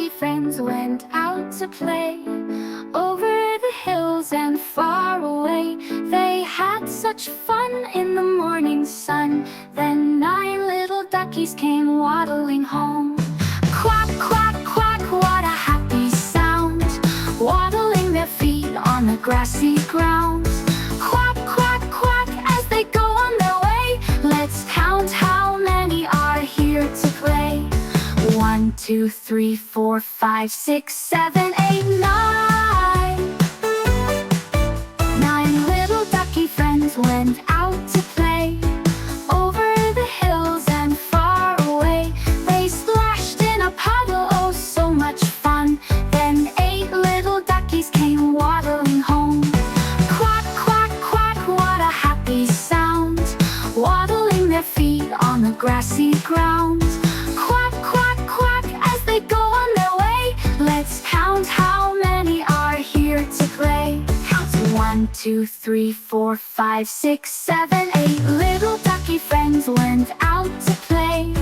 ducky friends went out to play. Over the hills and far away, they had such fun in the morning sun. Then 9 little duckies came waddling home. Quack, quack, quack, what a happy sound, waddling their feet on the grassy ground. Quack, quack, quack, as they go on their way. Let's count how many are here to play. 1, 2, 3, 4, 5, 6, 7, 8, 9. 9 little ducky friends went out to play. Over the hills and far away, they splashed in a puddle, oh so much fun. Then 8 little duckies came waddling home. Quack, quack, quack, what a happy sound, waddling their feet on the grassy ground. Quack, quack, quack, as they go on their way. Let's count how many are here to play. Count 1, 2, 3, 4, 5, 6, 7, 8. Little ducky friends went out to play.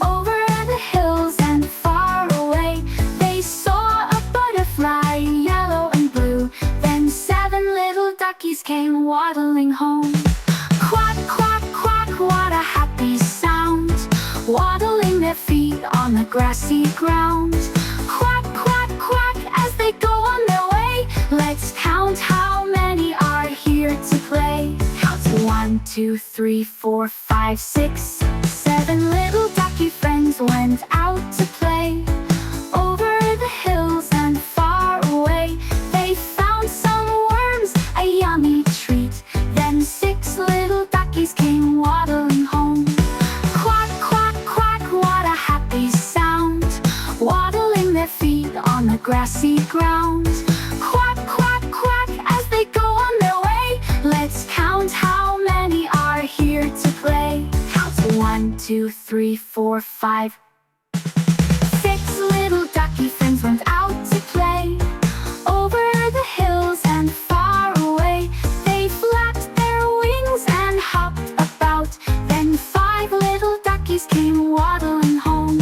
Over the hills and far away, they saw a butterfly, yellow and blue. Then 7 little duckies came waddling home. Quack, quack, quack, what a happy sound, waddling their feet on the grassy ground. Quack, quack, quack, as they go on their way. Let's count how many are here to play. Count 1, 2, 3, 4, 5, 6, 7 little ducky friends went out to play. Over the hills and far away, they found some worms, a yummy treat. Then 6 little duckies came waddling home. Quack, quack, quack, what a happy sound, waddling their feet on the grassy ground. Quack, quack, quack, as they go on their way. Let's count how many are here to play. Count 1, 2, 3, 4, 5. 6 little ducky friends went out to play. Over the hills and far away, they flapped their wings and hopped about. Then 5 little duckies came waddling home.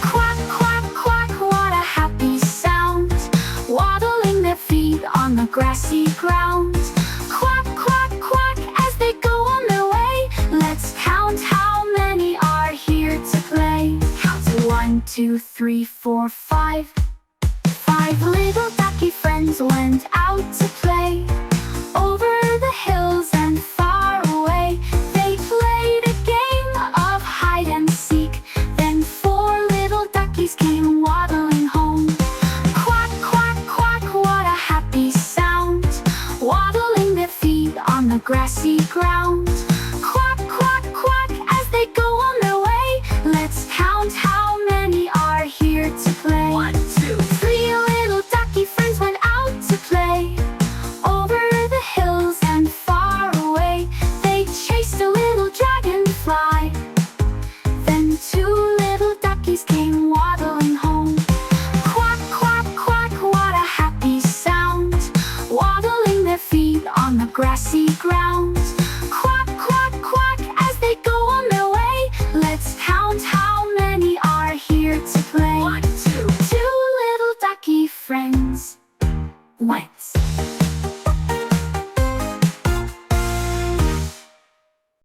Quack, quack, quack, what a happy sound, waddling their feet on the grassy ground. Quack, quack, quack, as they go on their way. Let's count how many are here to play. Count 1, 2, 3, 4, 5. 5 little ducky friends went out to play. Over the hills